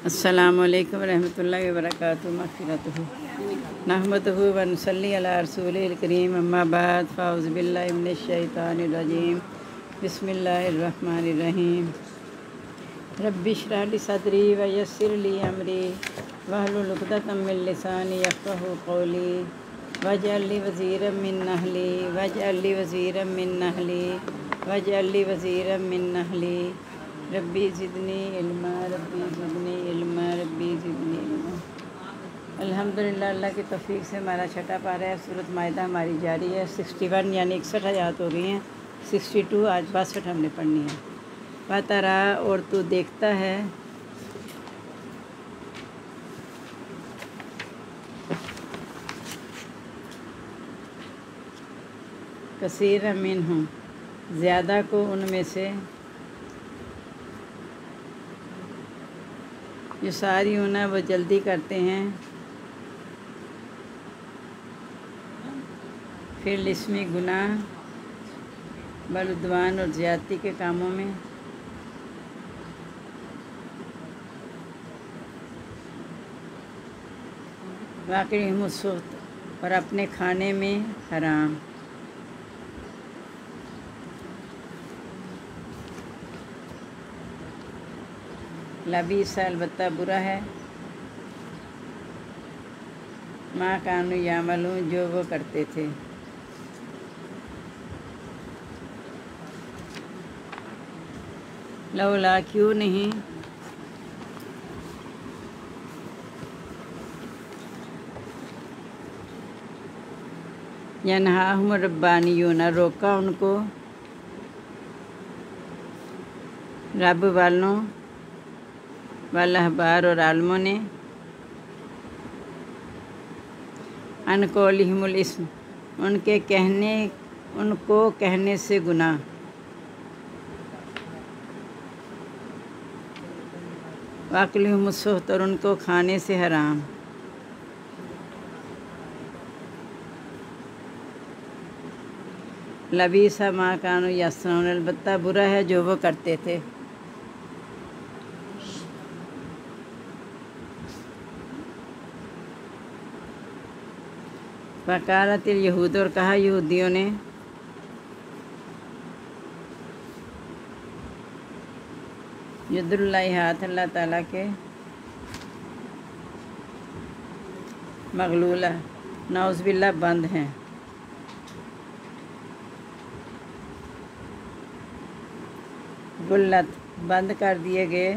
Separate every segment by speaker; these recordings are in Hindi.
Speaker 1: अस्सलामुअलैकुम रहमतुल्लाहि व बरकातुहू मग़फ़िरतुहू नहमदुहू व नुसल्ली अला रसूलिल करीम अम्मा बाद फ़अऊज़ु बिल्लाहि मिनश शैतानिर रजीम बिस्मिल्लाहिर रहमानिर रहीम रब्बि इश्रह ली सदरी व यस्सिर ली अमरी वहलुल उक़दतम मिन लिसानी यफ़क़हू क़ौली वजअल ली वज़ीरम मिन अहली वजअल ली वज़ीरम मिन अहली वजअल ली वज़ीरम मिन अहली रब्बी ज़िदनी इल्मा रब्बी ज़िदनी इल्मा रब्बी ज़िदनी इल्मा। अल्हम्दुलिल्लाह, अल्लाह की तौफ़ीक़ से हमारा छठा पारा है। सूरत माइदा हमारी जारी है। 61 यानी 61 आयत हो गई हैं। 62 आज 62 हमने पढ़नी है। वातरा और तू देखता है कसीर मिनहुम ज़्यादा को उनमें से जो सारी उन्हें वो जल्दी करते हैं फिर इसमें गुनाह बलुद्वान और ज़्यादती के कामों में वाक़ई मुसफ़्त और अपने खाने में हराम। लबीस अलबत्ता बुरा है माँ कानू यामलूं जो वो करते थे। लौला क्यों नहीं यनहाहुम रब्बानियून रोका उनको रब वालों वाल अहबार और आलमों ने अन कौलिहिमुल इस्म उनको कहने से गुनाह वाक़िलहुमुस सुहत और उनको खाने से हराम। लबीसा मा कानू यस्नऊन अलबत्ता बुरा है जो वो करते थे। वकालतिल यहूद और कहा यहूदियों ने यदुल्लाहि हाथ अल्लाह ताला के मगलूला नौज़ बिल्लाह बंद हैं। गुल्लत बंद कर दिए गए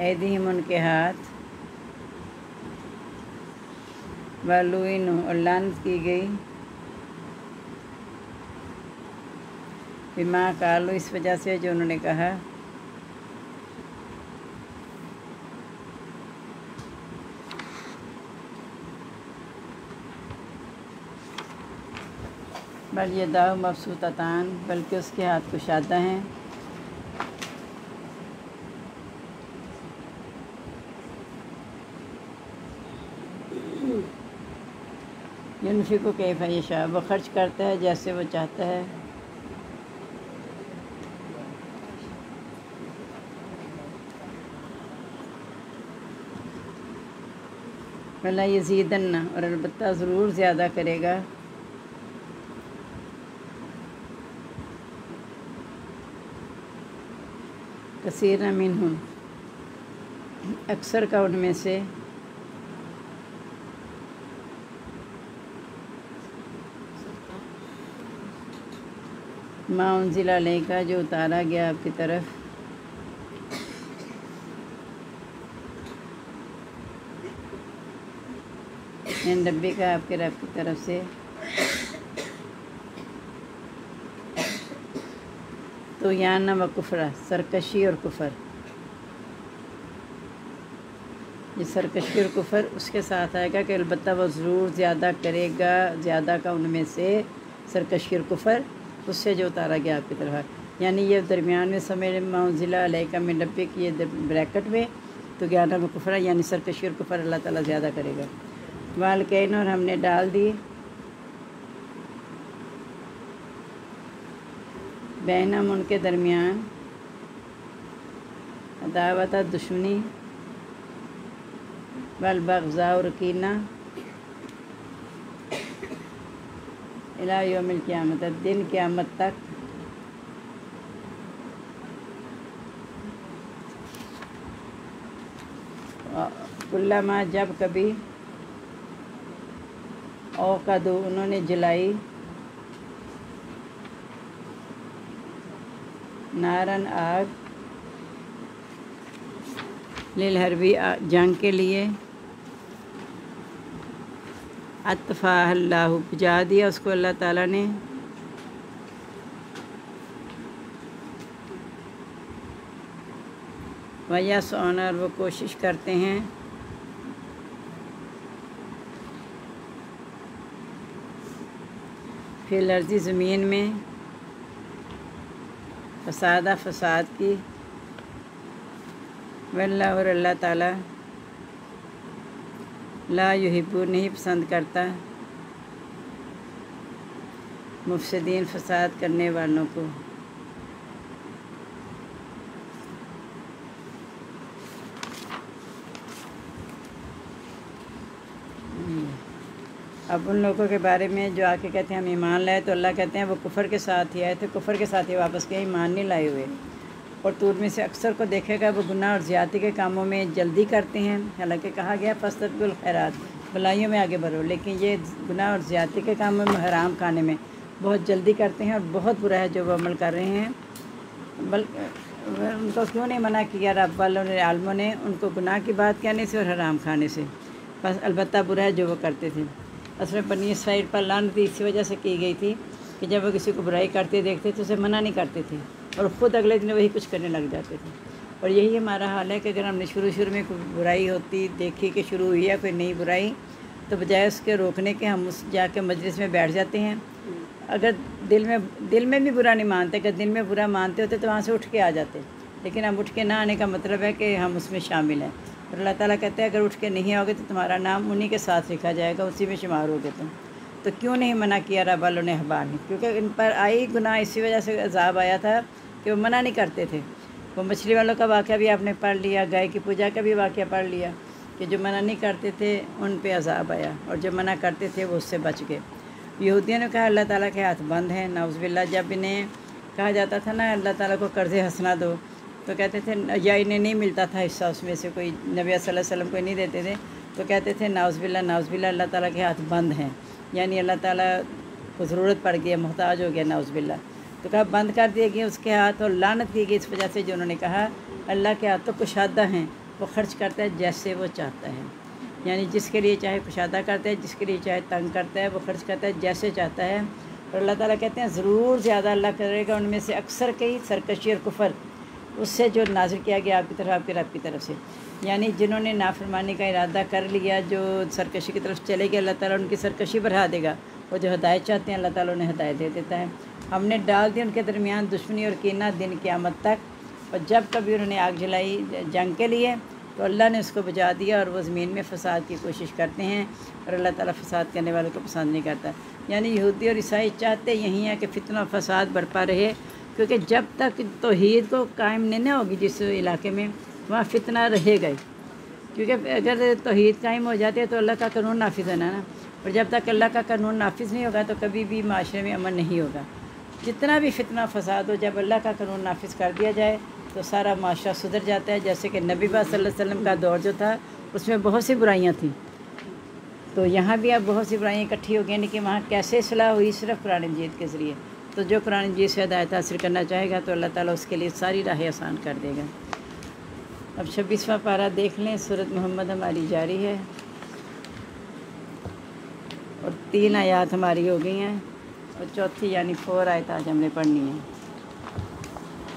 Speaker 1: ऐदीहिम उनके हाथ वलुइनु और लानत की गई बिमा कालू इस वजह से जो उन्होंने कहा बल ये दाव मबसूततान बल्कि उसके हाथ कुशादा हैं। युनफ़िक़ु कैफ़ यशा वो खर्च करता है जैसे वो चाहता है। वला यज़ीदन्ना और अलबत्ता ज़रूर ज़्यादा करेगा कसीर मिनहुम अक्सर का उनमें से मा उन्ज़िला अलैका जो उतारा गया आपकी तरफ इन रब्बी का आपके रब की तरफ से तो याना व कुफरा सरकशी और कुफर ये सरकशी और कुफर उसके साथ आएगा कि अलबत्ता वो ज़रूर ज़्यादा करेगा ज़्यादा का उनमें से सरकशी और कुफर उससे जो उतारा गया आपकी तरफ। यानी ये दरमियान में समय मौजिला अलैका मिन रब्बिक ये ब्रैकेट में तो ज्ञाना व कुफरा यानी सरकशी और कुफर अल्लाह ताला ज़्यादा करेगा। वालकैन और हमने डाल दी बैनम उनके दरमियान अदावत दुश्मनी वल बग़ज़ा और कीना इला यौमिल क़ियामत, दिन क़यामत तक। कुल्लमा जब कभी औक़दू उन्होंने जलाई नारन आग लिल हरबी जंग के लिए अत्फ़ाह अल्लाह बुझा दिया उसको अल्लाह ताला ने। वयसऔन और वो कोशिश करते हैं फिल अर्ज़ी ज़मीन में फ़साद की। वल्लाह और अल्लाह ताला ला युहिब्बु नहीं पसंद करता मुफ़सिदीन फ़साद करने वालों को। अब उन लोगों के बारे में जो आके कहते हैं हम ईमान लाए, तो अल्लाह कहते हैं वो कुफ़र के साथ ही आए थे, कुफ़र के साथ ही वापस गए, ईमान नहीं लाए हुए। और तो उनमें से अक्सर को देखेगा वो गुनाह और ज़्यादती के कामों में जल्दी करते हैं। हालांकि कहा गया फस्तबिकुल खैरात, भलाइयों में आगे बढ़ो, लेकिन ये गुनाह और ज़्यादती के कामों में, हराम खाने में बहुत जल्दी करते हैं और बहुत बुरा है जो वो अमल कर रहे हैं। उनको क्यों नहीं मना किया रब वालों ने, आलमों ने, उनको गुनाह की बात कहने से और हराम खाने से, बस अलबत्ता बुरा है जो वो करते थे। असल में बनी इसराइल पर लानत इसी वजह से की गई थी कि जब वो किसी को बुराई करते देखते तो उसे मना नहीं करते थे और ख़ुद अगले दिन वही कुछ करने लग जाते थे। और यही हमारा हाल है कि अगर हमने शुरू में कोई बुराई होती देखी कि शुरू हुई है कोई नई बुराई, तो बजाय उसके रोकने के हम उस जाके मजलिस में बैठ जाते हैं। अगर दिल में भी बुरा नहीं मानते, अगर दिल में बुरा मानते होते तो वहाँ से उठ के आ जाते, लेकिन हम उठ के ना आने का मतलब है कि हम उसमें शामिल हैं। और अल्लाह ताला कहते हैं अगर उठ के नहीं आओगे तो तुम्हारा नाम उन्हीं के साथ लिखा जाएगा, उसी में शुमार होगे तुम। तो क्यों नहीं मना किया रब वालों ने अहबार ने? क्योंकि इन पर आई गुनाह इसी वजह से अजाब आया था कि वो मना नहीं करते थे। वो मछली वालों का वाक़या भी आपने पढ़ लिया, गाय की पूजा का भी वाक़या पढ़ लिया कि जो मना नहीं करते थे उन पे अजाब आया और जो मना करते थे वो उससे बच गए। यहूदियों ने कहा अल्लाह ताला के हाथ बंद हैं, नाउज़ुबिल्लाह। जब इन्हें कहा जाता था ना अल्लाह ताला को कर्ज़े हसना दो, तो कहते थे, या इन्हें नहीं मिलता था हिस्सा उसमें से, कोई नबी सल्लल्लाहु अलैहि वसल्लम को नहीं देते थे, तो कहते थे नाउज़ुबिल्लाह नाउज़ुबिल्लाह अल्लाह ताला के हाथ बंद हैं, यानी अल्लाह ताला को ज़रूरत पड़ गई, मोहताज हो गया नाउज़ुबिल्लाह। तो कहा बंद कर दिए गए उसके हाथ और लानत की गई इस वजह से जो उन्होंने कहा अल्लाह के हाथ तो कुशादा हैं, वो खर्च करता है जैसे वो चाहता है, यानी जिसके लिए चाहे कुशादा करता है, जिसके लिए चाहे तंग करता है, वो खर्च करता है जैसे चाहता है। और अल्लाह ताला कहते हैं ज़रूर ज़्यादा अल्लाह करेगा उनमें से अक्सर कई सरकशी और कुफ़र उससे जो नाज़िल किया गया आपकी तरफ, आपके रब की तरफ से, यानी जिन्होंने नाफरमानी का इरादा कर लिया, जो सरकशी की तरफ चले गए, अल्लाह ताला उनकी सरकशी बढ़ा देगा। वो जो हिदायत चाहते हैं अल्लाह ताला उन्हें हिदायत दे देता है। हमने डाल दी उनके दरमियान दुश्मनी और कीना दिन क़यामत तक, और जब कभी उन्होंने आग जलाई जंग के लिए तो अल्लाह ने उसको बुझा दिया और वो ज़मीन में फ़साद की कोशिश करते हैं और अल्लाह ताला फ़साद करने वालों को पसंद नहीं करता। यानी यहूदी और ईसाई चाहते यही है कि फितना फ़साद बरपा रहे, क्योंकि जब तक तौहीद को कायम नहीं ना होगी जिस इलाके में, वहाँ फितना रहेगा ही। क्योंकि अगर तौहीद कायम हो जाती है तो अल्लाह का कानून नाफिज़ है ना, और जब तक अल्लाह का कानून नाफिज़ नहीं होगा तो कभी भी माशरे में अमन नहीं होगा। जितना भी फितना फ़साद हो, जब अल्लाह का कानून नाफिज़ कर दिया जाए तो सारा माशरा सुधर जाता है। जैसे कि नबी पाक सल्लल्लाहु अलैहि वसल्लम का दौर जो था उसमें बहुत सी बुराइयाँ थीं, तो यहाँ भी अब बहुत सी बुराइयाँ इकट्ठी हो गई, लेकिन वहाँ कैसे इस्लाह हुई? सिर्फ कुरान मजीद के ज़रिए। तो जो कुरान मजीद से हिदायत हासिल करना चाहेगा तो अल्लाह ताला उसके लिए सारी राहें आसान कर देगा। अब 26वां पारा देख लें। सूरत मोहम्मद हमारी जारी है और 3 आयात हमारी हो गई हैं और चौथी यानी 4 आयत आज हमने पढ़नी है।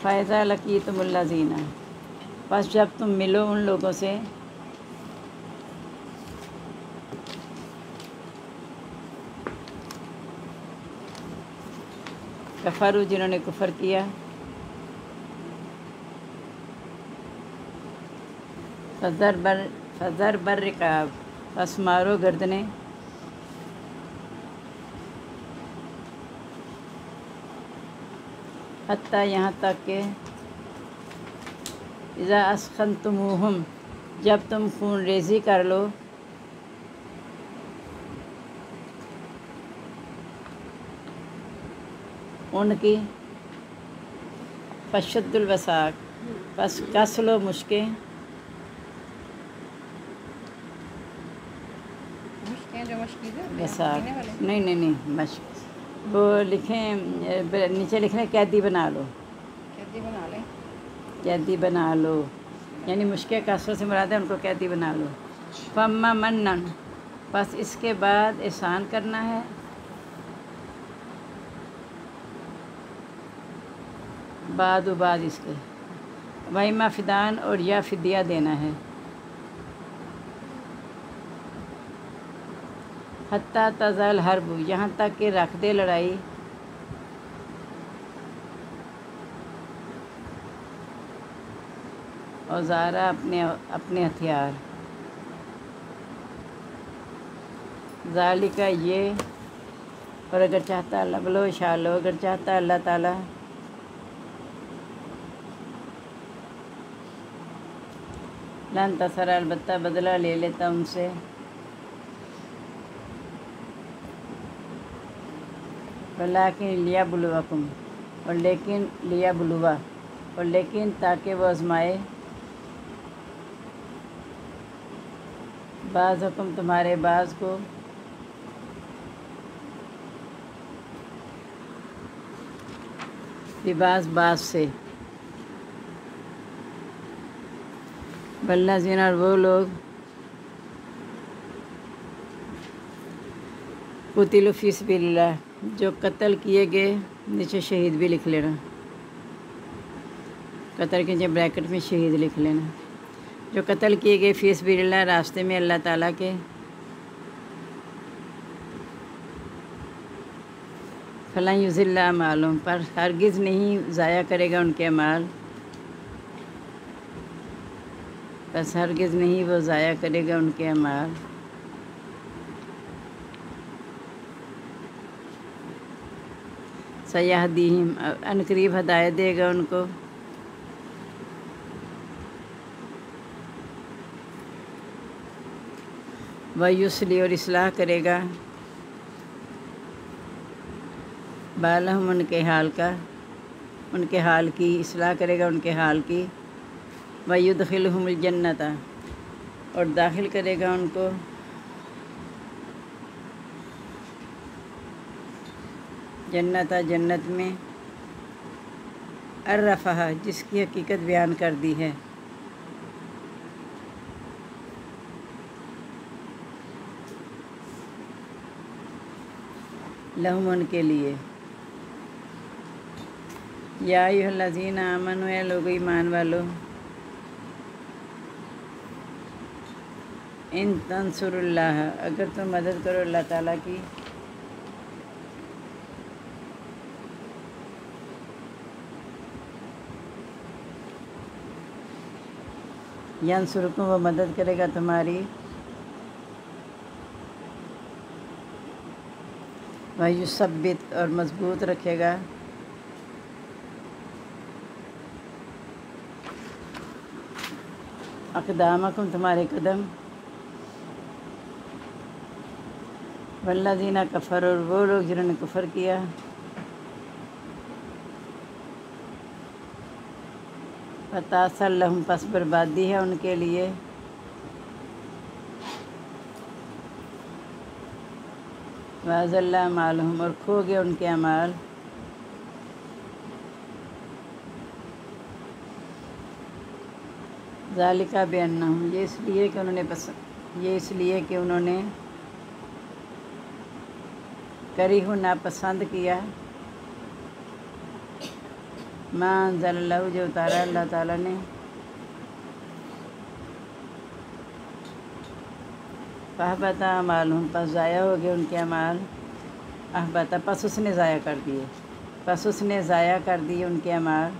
Speaker 1: फ़ायज़ा लक़ीतुमुल्लज़ीना, बस जब तुम मिलो उन लोगों से कफ़रू जिन्होंने कुफ़र किया, फ़ज़र बर रिकाब, बस मारो गर्दने, हत्ता यहाँ तक के इज़ा अस्खन्तुमूहुम जब तुम खून रेज़ी कर लो, उनकी फशद्दुल वसाक बस कस लो मुश्कें वसाक नहीं मश्क वो लिखें नीचे लिख रहे कैदी बना लो, कैदी बना लो यानी मुश्किल कसरों से मुराद है उनको कैदी बना लो। फम्मा मन्नन बस इसके बाद एहसान करना है, बाद इसके वहीमा फ़िदान और या फ़िदिया देना है। हत्ता तज़ल हर्ब यहाँ तक कि रख दे लड़ाई, औज़ारा अपने हथियार। ज़ालिका ये और अगर चाहता अल्लाह बलो शालो अगर चाहता अल्लाह ताला लन तसर अलबत्ता बदला ले लेता उनसे। वलाकिन लिया बुलवाकुम और लेकिन लिया बुलवा और लेकिन ताकि वो आज़माए बाज़ हुक्म तुम्हारे बाज़ को लिबास बाज से। वल्लज़ीन और वो लोग कुतिलु फ़ी सबिलिल्लाह जो कत्ल किए गए, नीचे शहीद भी लिख लेना, कत्ल के ब्रैकेट में शहीद लिख लेना, जो कत्ल किए गए फ़ी सबिलिल्लाह रास्ते में अल्लाह ताला के। फला युज़िल्ला मालूम पर हरगिज़ नहीं ज़ाया करेगा उनके अमाल, बस हरगिज़ नहीं वो ज़ाया करेगा उनके अमाल। सयाहदीहिम अनकरीब हदायत देगा उनको, वयुस्ली और इस्लाह करेगा बालहम उनके हाल का, उनके हाल की इस्लाह करेगा उनके हाल की। वयुदखिलहुमुल जन्नता और दाखिल करेगा उनको जन्नता जन्नत में अर्रफ़हा जिसकी हकीकत बयान कर दी है। लहुम उनके लिए। या अय्युहल्लज़ीना आमनू ए लोग ईमान वालो इन तंसुरुल्लाह अगर तुम मदद करो अल्लाह ताला की यंसुरकुम वो मदद करेगा तुम्हारी, वयुसब्बित और मजबूत रखेगा अक़दामकुम तुम्हारे कदम। वल्लज़ीना कफ़र और वो लोग जिन्होंने कुफ़र किया फ़तासल लहुम पस बर्बादी है उनके लिए। वाज़ल्ला मालहुम और खो गए उनके अमाल। ज़ालिका बिअन्नहुम ये इसलिए कि उन्होंने करीहु नापसंद किया मा अंज़लल्लाहु जो उतारा अल्लाह ताला ने। अहबता अमालहुम पस ज़ाया हो गए उनके अमाल। अहबता पस उसने ज़ाया कर दिए, पस उसने ज़ाया कर दिए उनके अमाल।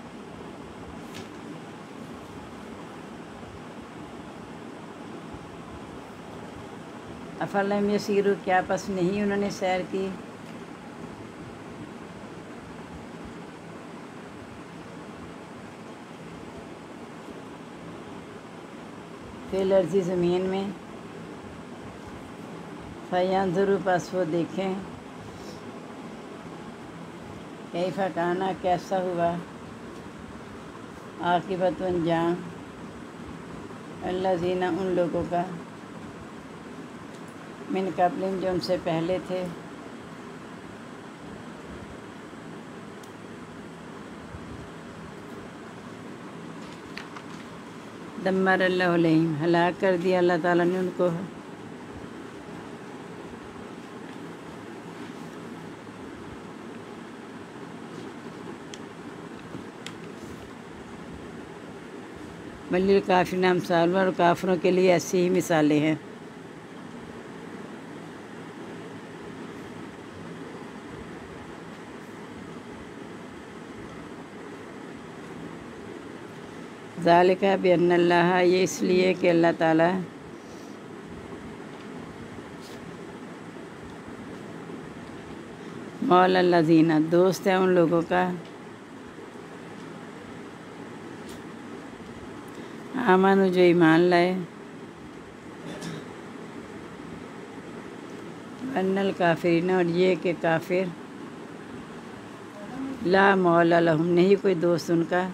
Speaker 1: अफलम यसीरू क्या पस नहीं उन्होंने सैर की फिल अर्ज़ी ज़मीन में फ़यंज़ुरू बस वो देखें कैफ़ा काना कैसा हुआ आक़िबत अंजाम अल्लज़ीना उन लोगों का मिन क़ब्लिहिम जो उनसे पहले थे दम्मर अल्लाहु अलैहिम हलाक कर दिया अल्लाह ताला ने उनको। वलिल काफिरीन अम्सालुहा और काफिरों के लिए ऐसी ही मिसालें हैं। ज़ालिका बिअन्नल्लाह ये इसलिए कि अल्लाह ताला मौला लज़ीना दोस्त है उन लोगों का आमनु जो ईमान लाए अन्नल काफिरीन और ये कि काफिर ला मौला लहुम नहीं कोई दोस्त उनका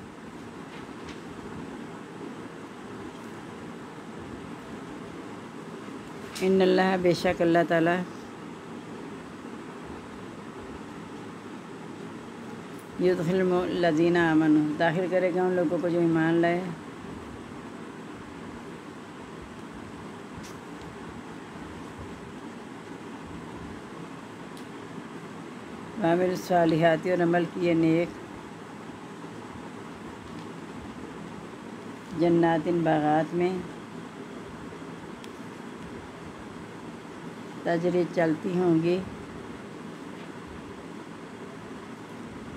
Speaker 1: इन्नल्लाह बेशक अल्लाह ताला युदखिल लज़ीना आमनु दाखिल करेगा उन लोगों को जो ईमान लाए वामिल सालिहाती और अमल किए नेक जन्नातिन बागात में तजरी चलती होंगी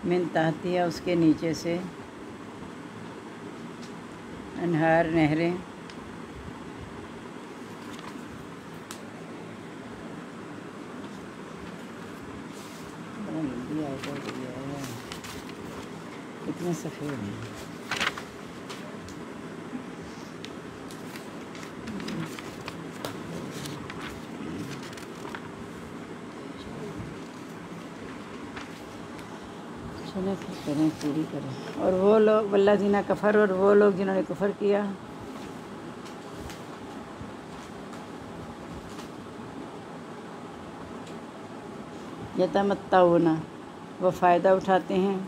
Speaker 1: मिन तहतिया उसके नीचे से अनहार नहरें कितने सफ़ेद हैं। चलो फिर करें पूरी करें। और वो लोग वल्लज़ीना कफ़र और वो लोग जिन्होंने कुफ़र किया यतमत्ताऊना वो फ़ायदा उठाते हैं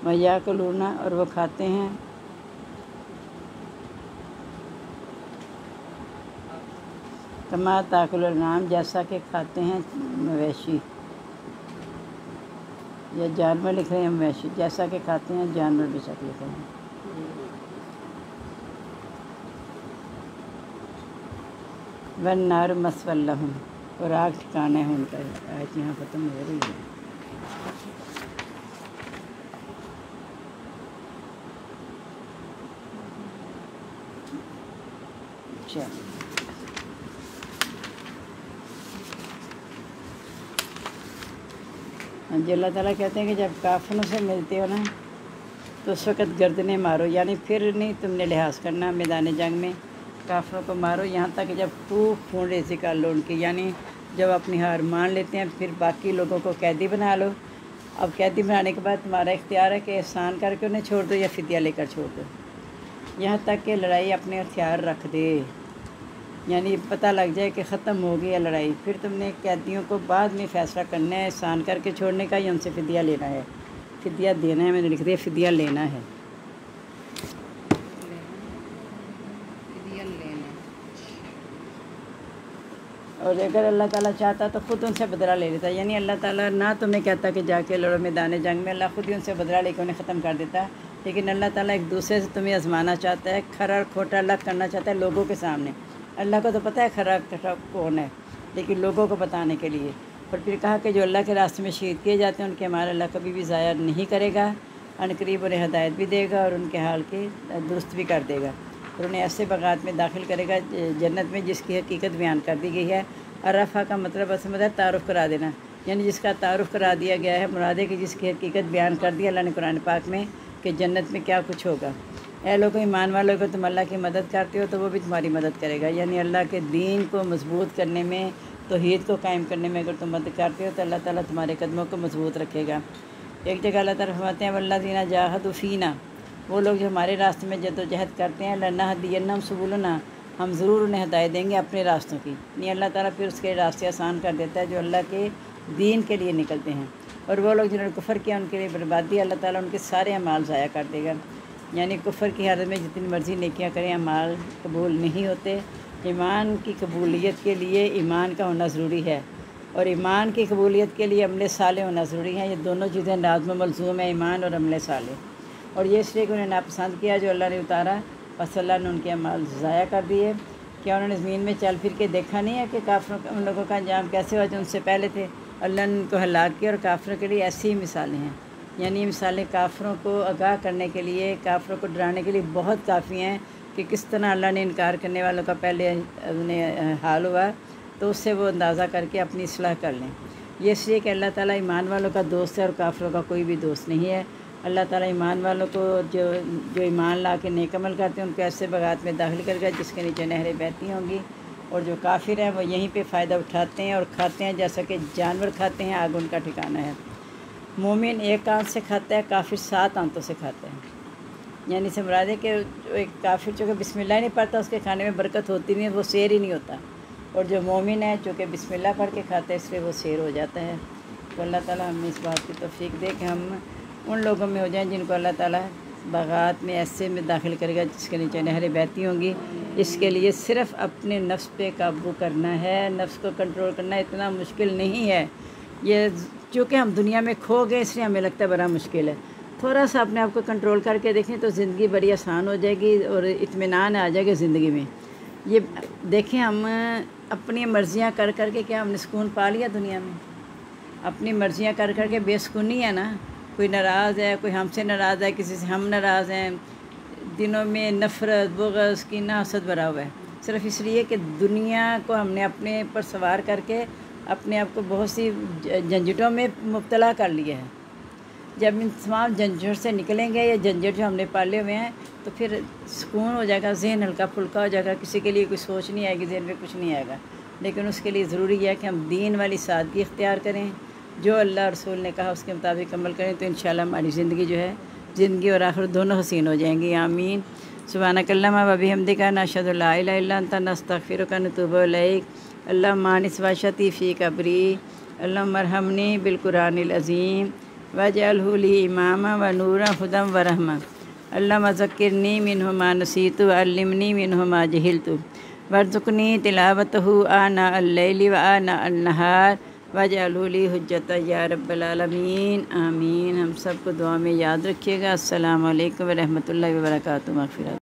Speaker 1: वयाकुलूना और वो खाते हैं कमा ताकुल नाम जैसा कि खाते हैं मवेशी या जानवर लिख रहे हैं मवेशी जैसा कि खाते हैं जानवर बेशक लिख रहे हैं। वन नार मसवल्लहुम और आग ठिकाना है उनका। आयत यहाँ ख़त्म हो रही है। अच्छा जो अल्लाह ताला कहते हैं कि जब काफिरों से मिलते हो ना तो उस वक़्त गर्दनें मारो, यानी फिर नहीं तुमने लिहाज करना, मैदान जंग में काफिरों को मारो यहाँ तक जब खून रेज़ी कर लो उनकी, यानी जब अपनी हार मान लेते हैं फिर बाकी लोगों को कैदी बना लो। अब कैदी बनाने के बाद तुम्हारा इख्तियार है कि एहसान करके उन्हें छोड़ दो या फिदिया लेकर छोड़ दो, यहाँ तक कि लड़ाई अपने हथियार रख दे, यानी पता लग जाए कि ख़त्म हो गई है लड़ाई। फिर तुमने कैदियों को बाद में फ़ैसला करना है एहसान करके छोड़ने का या उनसे फिदिया लेना है। फिदिया देना है, मैंने लिख दिया फिदिया लेना है। और अगर अल्लाह ताला चाहता तो ख़ुद उनसे बदला ले लेता, यानी अल्लाह ताला ना तुम्हें कहता कि जाके लड़ो मैदान जंग में, अल्लाह ख़ुद ही उनसे बदला लेकर उन्हें ख़त्म कर देता। लेकिन अल्लाह ताला एक दूसरे से तुम्हें आजमाना चाहता है, खरा और खोटा अलग करना चाहता है लोगों के सामने। अल्लाह को तो पता है खरा खोटा कौन है, लेकिन लोगों को बताने के लिए। और फिर कहा कि जो अल्लाह के रास्ते में शहीद किए जाते हैं उनके हमारा अल्लाह कभी भी ज़ाया नहीं करेगा, अनकरीब उन्हें हदायत भी देगा और उनके हाल के दुरुस्त भी कर देगा और उन्हें ऐसे बगात में दाखिल करेगा जन्नत में जिसकी हकीकत बयान कर दी गई है। अरफ़ा का मतलब असल में तारुफ़ करा देना, यानी जिसका तारुफ़ करा दिया गया है, मुराद है कि जिसकी हकीकत बयान कर दी अल्लाह ने कुरान पाक में कि जन्नत में क्या कुछ होगा। ऐ लोगों, ईमान वालों को तुम अल्लाह की मदद करते हो तो वो भी तुम्हारी मदद करेगा। यानी अल्लाह के दीन को मजबूत करने में, तौहीद को कायम करने में अगर तुम मदद करते हो तो अल्लाह ताला तुम्हारे कदमों को मजबूत रखेगा। एक जगह अल्लाह ताला फरमाते हैं वल्लज़ीना जाहदू फ़ीना, वो लोग जो हमारे रास्ते में जद्दोजहद करते हैं, लनहदियन्नहुम सुबुलना, हम ज़रूर उन्हें हिदायत देंगे अपने रास्तों की। नहीं, अल्लाह ताला फिर उसके रास्ते आसान कर देता है जो अल्लाह के दीन के लिए निकलते हैं। और वो लोग जिन्होंने कुफ़र किया उनके लिए बर्बादी, अल्लाह ताला उनके सारे अमाल ज़ाया कर देगा। यानी कुफ़र की हालत में जितनी मर्ज़ी नेकियां करें अमाल कबूल नहीं होते। ईमान की कबूलियत के लिए ईमान का होना ज़रूरी है और ईमान की कबूलियत के लिए अमल साले होना ज़रूरी है। ये दोनों चीज़ें लाज़िम मलज़ूम है, ईमान और अमल साले। और ये इसलिए कि उन्हें नापसंद किया जो अल्लाह ने उतारा, बस अल्लाह ने उनके अमाल ज़ाया कर दिए। क्या उन्होंने ज़मीन में चल फिर के देखा नहीं है कि काफिरों उन लोगों का अंजाम कैसे हुआ जो उनसे पहले थे। अल्लाह ने उनको हलाक किया और काफिरों के लिए ऐसी ही मिसालें हैं। यानी ये मिसालें काफिरों को आगाह करने के लिए, काफिरों को डराने के लिए बहुत काफ़ी हैं कि किस तरह अल्लाह ने इनकार करने वालों का पहले उन्हें हाल हुआ, तो उससे वो अंदाज़ा करके अपनी इस्लाह कर लें। ये इसलिए कि अल्लाह ताला ईमान वालों का दोस्त है और काफिरों का कोई भी दोस्त नहीं है। अल्लाह ताला ईमान वालों को जो ईमान ला के नेक अमल करते हैं उनको ऐसे बगात में दाखिल करेगा जिसके नीचे नहरें बहती होंगी। और जो काफिर हैं वो यहीं पे फ़ायदा उठाते हैं और खाते हैं जैसा कि जानवर खाते हैं, आग उनका ठिकाना है। मोमिन एक आंत से खाता है, काफिर 7 आंतों से खाता है। यानी से मुराद है कि एक काफिर जो कि बिस्मिल्लाह नहीं पढ़ता उसके खाने में बरकत होती नहीं है, वो शेर ही नहीं होता। और जो मोमिन है जो कि बिस्मिल्लाह पढ़ के खाता है इसलिए वो शेर हो जाता है। तो अल्लाह ताला हमें इस बात की तौफीक दे कि हम उन लोगों में हो जाएं जिनको अल्लाह ताला बगात में ऐसे में दाखिल करेगा जिसके नीचे नहरें बहती होंगी। इसके लिए सिर्फ़ अपने नफ्स पे काबू करना है, नफ्स को कंट्रोल करना इतना मुश्किल नहीं है। ये चूँकि हम दुनिया में खो गए इसलिए हमें लगता है बड़ा मुश्किल है। थोड़ा सा अपने आप को कंट्रोल करके देखें तो ज़िंदगी बड़ी आसान हो जाएगी और इत्मीनान आ जाएगा ज़िंदगी में। ये देखें, हम अपनी मर्ज़ियाँ कर कर के क्या हमने सुकून पा लिया दुनिया में? अपनी मर्ज़ियाँ कर कर के बेसुकूनी है ना। कोई नाराज़ है, कोई हमसे नाराज़ है, किसी से हम नाराज़ हैं। दिनों में नफ़रत, बुग़्ज़, कीना, हसद भरा हुआ है, सिर्फ़ इसलिए कि दुनिया को हमने अपने पर सवार करके अपने आप को बहुत सी झंझटों में मुब्तला कर लिया है। जब इन तमाम झंझट से निकलेंगे या झंझट जो हमने पाले हुए हैं तो फिर सुकून हो जाएगा, जहन हल्का फुल्का हो जाएगा, किसी के लिए कोई सोच नहीं आएगी, जहन में कुछ नहीं आएगा। लेकिन उसके लिए ज़रूरी है कि हम दीन वाली सादगी इख्तियार करें, जो अल्लाह रसूल ने कहा उसके मुताबिक अमल करें तो इंशाअल्लाह हमारी ज़िंदगी जो है, ज़िंदगी और आखिरत दोनों हसीन हो जाएंगी। आमीन। सुब्हानकल्लाहुम्मा व बिहम्दिका नशहदु ला इलाहा इल्ला अंता नस्तगफिरुका व नतूबु इलैक। अल्लाहुम्मा अनिस वशती फ़ी कब्री, अल्लाहुम्मा अरहमनी बिल कुरानिल अज़ीम वजअलहु ली इमामा व नूरन हुदन व रहमा। अल्लाहुम्मा ज़क्किरनी मिन्हु मा नसीतु व अल्लिमनी मिन्हु मा जहिलतु वर्ज़ुक़नी तिलावतहु आना अल-लैलि व आना अन-नहार वजअलहु ली हुज्जतन या रब्बल आलमीन। आमीन। हम सबको दुआ में याद रखिएगा। अस्सलामु अलैकुम व रहमतुल्लाहि व बरकातुहू। मग़फ़िरत।